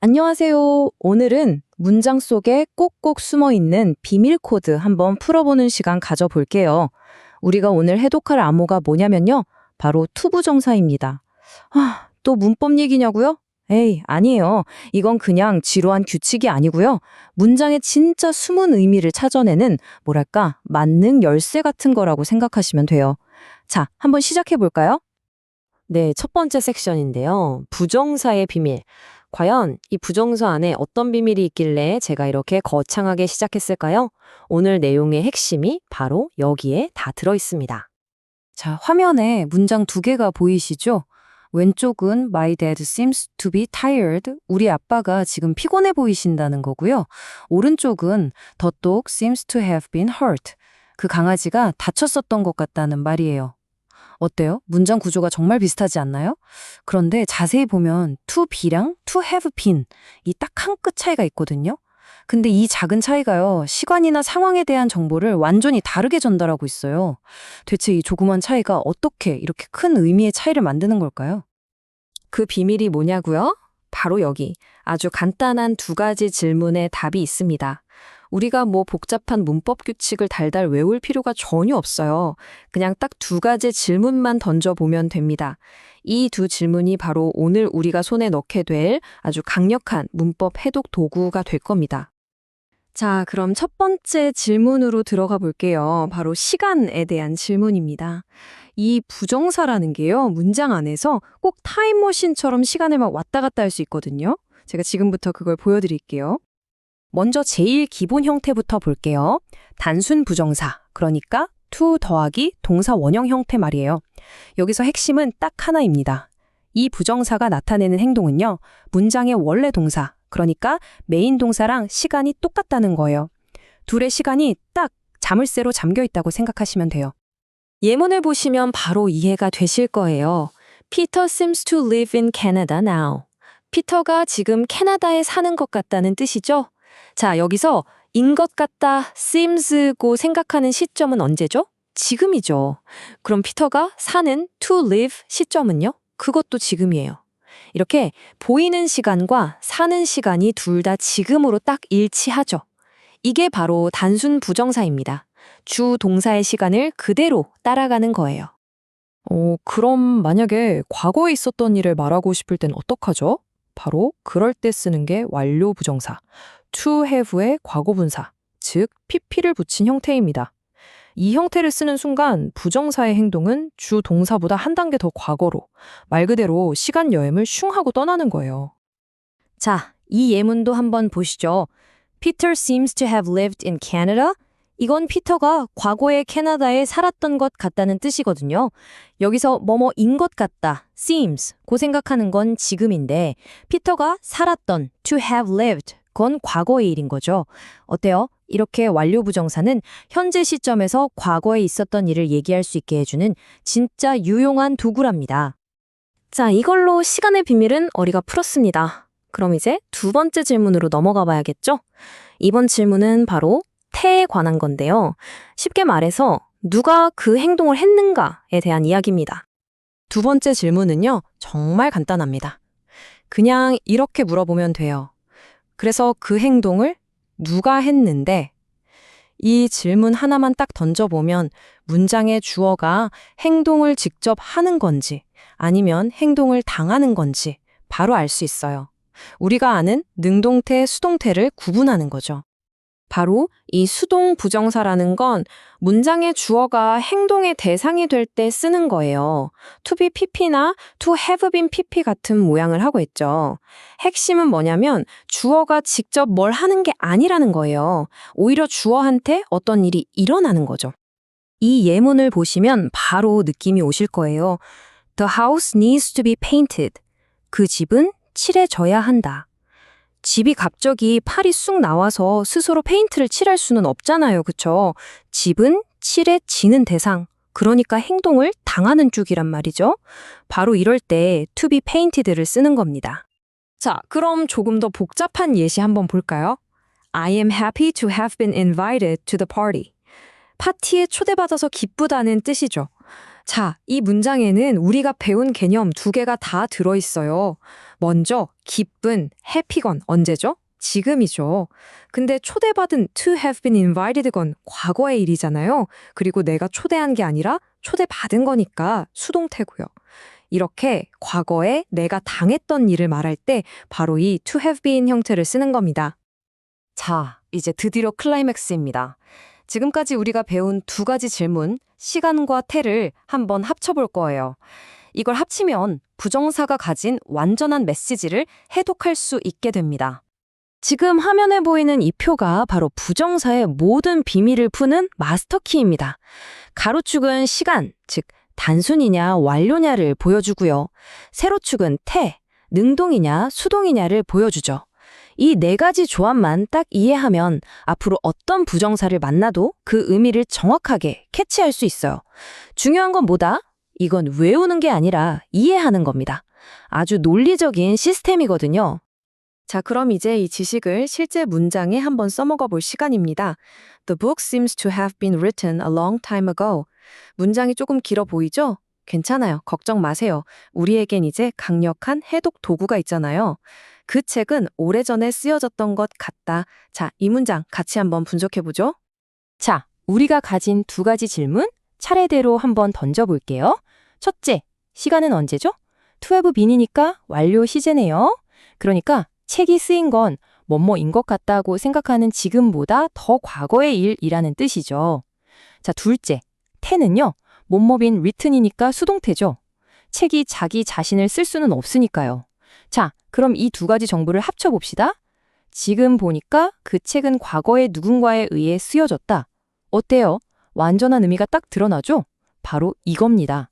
안녕하세요. 오늘은 문장 속에 꼭꼭 숨어 있는 비밀 코드 한번 풀어보는 시간 가져볼게요. 우리가 오늘 해독할 암호가 뭐냐면요. 바로 투부정사입니다. 또 문법 얘기냐고요? 에이, 아니에요. 이건 그냥 지루한 규칙이 아니고요. 문장의 진짜 숨은 의미를 찾아내는 뭐랄까, 만능 열쇠 같은 거라고 생각하시면 돼요. 자, 한번 시작해 볼까요? 네, 첫 번째 섹션인데요. 부정사의 비밀. 과연 이 부정사 안에 어떤 비밀이 있길래 제가 이렇게 거창하게 시작했을까요? 오늘 내용의 핵심이 바로 여기에 다 들어 있습니다. 자, 화면에 문장 두 개가 보이시죠? 왼쪽은 My dad seems to be tired. 우리 아빠가 지금 피곤해 보이신다는 거고요. 오른쪽은 The dog seems to have been hurt. 그 강아지가 다쳤었던 것 같다는 말이에요. 어때요? 문장 구조가 정말 비슷하지 않나요? 그런데 자세히 보면 to be랑 to have been 이 딱 한 끗 차이가 있거든요. 근데 이 작은 차이가요, 시간이나 상황에 대한 정보를 완전히 다르게 전달하고 있어요. 대체 이 조그만 차이가 어떻게 이렇게 큰 의미의 차이를 만드는 걸까요? 그 비밀이 뭐냐고요? 바로 여기. 아주 간단한 두 가지 질문에 답이 있습니다. 우리가 뭐 복잡한 문법 규칙을 달달 외울 필요가 전혀 없어요. 그냥 딱 두 가지 질문만 던져보면 됩니다. 이 두 질문이 바로 오늘 우리가 손에 넣게 될 아주 강력한 문법 해독 도구가 될 겁니다. 자, 그럼 첫 번째 질문으로 들어가 볼게요. 바로 시간에 대한 질문입니다. 이 부정사라는 게요, 문장 안에서 꼭 타임머신처럼 시간을 막 왔다 갔다 할 수 있거든요. 제가 지금부터 그걸 보여드릴게요. 먼저 제일 기본 형태부터 볼게요. 단순 부정사, 그러니까 to 더하기 동사 원형 형태 말이에요. 여기서 핵심은 딱 하나입니다. 이 부정사가 나타내는 행동은요, 문장의 원래 동사, 그러니까 메인 동사랑 시간이 똑같다는 거예요. 둘의 시간이 딱 자물쇠로 잠겨 있다고 생각하시면 돼요. 예문을 보시면 바로 이해가 되실 거예요. Peter seems to live in Canada now. 피터가 지금 캐나다에 사는 것 같다는 뜻이죠? 자, 여기서 인 것 같다, seems고 생각하는 시점은 언제죠? 지금이죠. 그럼 피터가 사는 to live 시점은요? 그것도 지금이에요. 이렇게 보이는 시간과 사는 시간이 둘 다 지금으로 딱 일치하죠. 이게 바로 단순 부정사입니다. 주 동사의 시간을 그대로 따라가는 거예요. 그럼 만약에 과거에 있었던 일을 말하고 싶을 땐 어떡하죠? 바로 그럴 때 쓰는 게 완료 부정사, to have의 과거분사, 즉 pp를 붙인 형태입니다. 이 형태를 쓰는 순간 부정사의 행동은 주 동사보다 한 단계 더 과거로, 말 그대로 시간 여행을 슝 하고 떠나는 거예요. 자, 이 예문도 한번 보시죠. Peter seems to have lived in Canada. 이건 피터가 과거에 캐나다에 살았던 것 같다는 뜻이거든요. 여기서 뭐뭐인 것 같다, seems, 고 생각하는 건 지금인데 피터가 살았던, to have lived, 그건 과거의 일인 거죠. 어때요? 이렇게 완료 부정사는 현재 시점에서 과거에 있었던 일을 얘기할 수 있게 해주는 진짜 유용한 도구랍니다. 자, 이걸로 시간의 비밀은 어리가 풀었습니다. 그럼 이제 두 번째 질문으로 넘어가 봐야겠죠? 이번 질문은 바로 태에 관한 건데요. 쉽게 말해서 누가 그 행동을 했는가에 대한 이야기입니다. 두 번째 질문은요, 정말 간단합니다. 그냥 이렇게 물어보면 돼요. 그래서 그 행동을 누가 했는데, 이 질문 하나만 딱 던져보면 문장의 주어가 행동을 직접 하는 건지 아니면 행동을 당하는 건지 바로 알 수 있어요. 우리가 아는 능동태, 수동태를 구분하는 거죠. 바로 이 수동 부정사라는 건 문장의 주어가 행동의 대상이 될 때 쓰는 거예요. to be pp나 to have been pp 같은 모양을 하고 있죠. 핵심은 뭐냐면 주어가 직접 뭘 하는 게 아니라는 거예요. 오히려 주어한테 어떤 일이 일어나는 거죠. 이 예문을 보시면 바로 느낌이 오실 거예요. The house needs to be painted. 그 집은 칠해져야 한다. 집이 갑자기 팔이 쑥 나와서 스스로 페인트를 칠할 수는 없잖아요. 그쵸? 집은 칠해지는 대상, 그러니까 행동을 당하는 쪽이란 말이죠. 바로 이럴 때 to be painted를 쓰는 겁니다. 자, 그럼 조금 더 복잡한 예시 한번 볼까요? I am happy to have been invited to the party. 파티에 초대받아서 기쁘다는 뜻이죠. 자, 이 문장에는 우리가 배운 개념 두 개가 다 들어있어요. 먼저, 기쁜, happy건 언제죠? 지금이죠. 근데 초대받은 to have been invited건 과거의 일이잖아요. 그리고 내가 초대한 게 아니라 초대받은 거니까 수동태고요. 이렇게 과거에 내가 당했던 일을 말할 때 바로 이 to have been 형태를 쓰는 겁니다. 자, 이제 드디어 클라이맥스입니다. 지금까지 우리가 배운 두 가지 질문, 시간과 태를 한번 합쳐볼 거예요. 이걸 합치면 부정사가 가진 완전한 메시지를 해독할 수 있게 됩니다. 지금 화면에 보이는 이 표가 바로 부정사의 모든 비밀을 푸는 마스터키입니다. 가로축은 시간, 즉 단순이냐 완료냐를 보여주고요. 세로축은 태, 능동이냐 수동이냐를 보여주죠. 이 네 가지 조합만 딱 이해하면 앞으로 어떤 부정사를 만나도 그 의미를 정확하게 캐치할 수 있어요. 중요한 건 뭐다? 이건 외우는 게 아니라 이해하는 겁니다. 아주 논리적인 시스템이거든요. 자, 그럼 이제 이 지식을 실제 문장에 한번 써먹어 볼 시간입니다. The book seems to have been written a long time ago. 문장이 조금 길어 보이죠? 괜찮아요. 걱정 마세요. 우리에겐 이제 강력한 해독 도구가 있잖아요. 그 책은 오래전에 쓰여졌던 것 같다. 자, 이 문장 같이 한번 분석해보죠. 자, 우리가 가진 두 가지 질문 차례대로 한번 던져볼게요. 첫째, 시간은 언제죠? to have been이니까 완료 시제네요. 그러니까 책이 쓰인 건 뭐뭐인 것 같다고 생각하는 지금보다 더 과거의 일이라는 뜻이죠. 자, 둘째, 태는요. 뭐뭐빈 written이니까 수동태죠. 책이 자기 자신을 쓸 수는 없으니까요. 자, 그럼 이 두 가지 정보를 합쳐봅시다. 지금 보니까 그 책은 과거에 누군가에 의해 쓰여졌다. 어때요? 완전한 의미가 딱 드러나죠? 바로 이겁니다.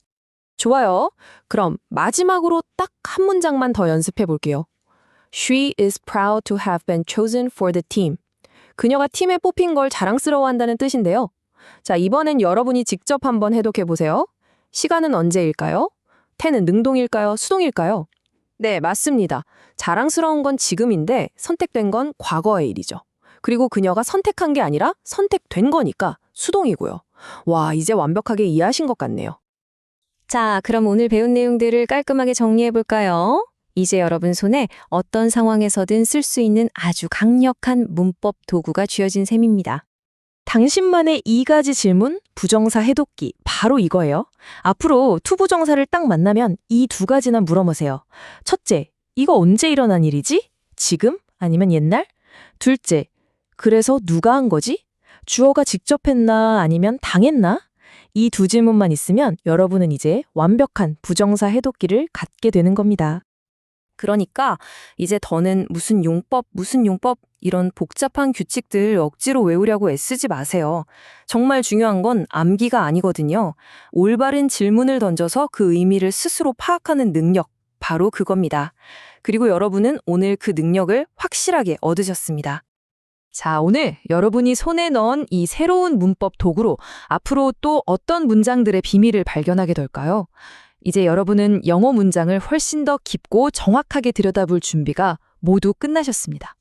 좋아요. 그럼 마지막으로 딱 한 문장만 더 연습해 볼게요. She is proud to have been chosen for the team. 그녀가 팀에 뽑힌 걸 자랑스러워한다는 뜻인데요. 자, 이번엔 여러분이 직접 한번 해독해 보세요. 시간은 언제일까요? 태는 능동일까요? 수동일까요? 네, 맞습니다. 자랑스러운 건 지금인데 선택된 건 과거의 일이죠. 그리고 그녀가 선택한 게 아니라 선택된 거니까 수동이고요. 와, 이제 완벽하게 이해하신 것 같네요. 자, 그럼 오늘 배운 내용들을 깔끔하게 정리해 볼까요? 이제 여러분 손에 어떤 상황에서든 쓸 수 있는 아주 강력한 문법 도구가 쥐어진 셈입니다. 당신만의 이 가지 질문, 부정사 해독기, 바로 이거예요. 앞으로 투부정사를 딱 만나면 이 두 가지나 물어보세요. 첫째, 이거 언제 일어난 일이지? 지금? 아니면 옛날? 둘째, 그래서 누가 한 거지? 주어가 직접 했나 아니면 당했나? 이 두 질문만 있으면 여러분은 이제 완벽한 부정사 해독기를 갖게 되는 겁니다. 그러니까 이제 더는 무슨 용법 이런 복잡한 규칙들 억지로 외우려고 애쓰지 마세요. 정말 중요한 건 암기가 아니거든요. 올바른 질문을 던져서 그 의미를 스스로 파악하는 능력, 바로 그겁니다. 그리고 여러분은 오늘 그 능력을 확실하게 얻으셨습니다. 자, 오늘 여러분이 손에 넣은 이 새로운 문법 도구로 앞으로 또 어떤 문장들의 비밀을 발견하게 될까요? 이제 여러분은 영어 문장을 훨씬 더 깊고 정확하게 들여다볼 준비가 모두 끝나셨습니다.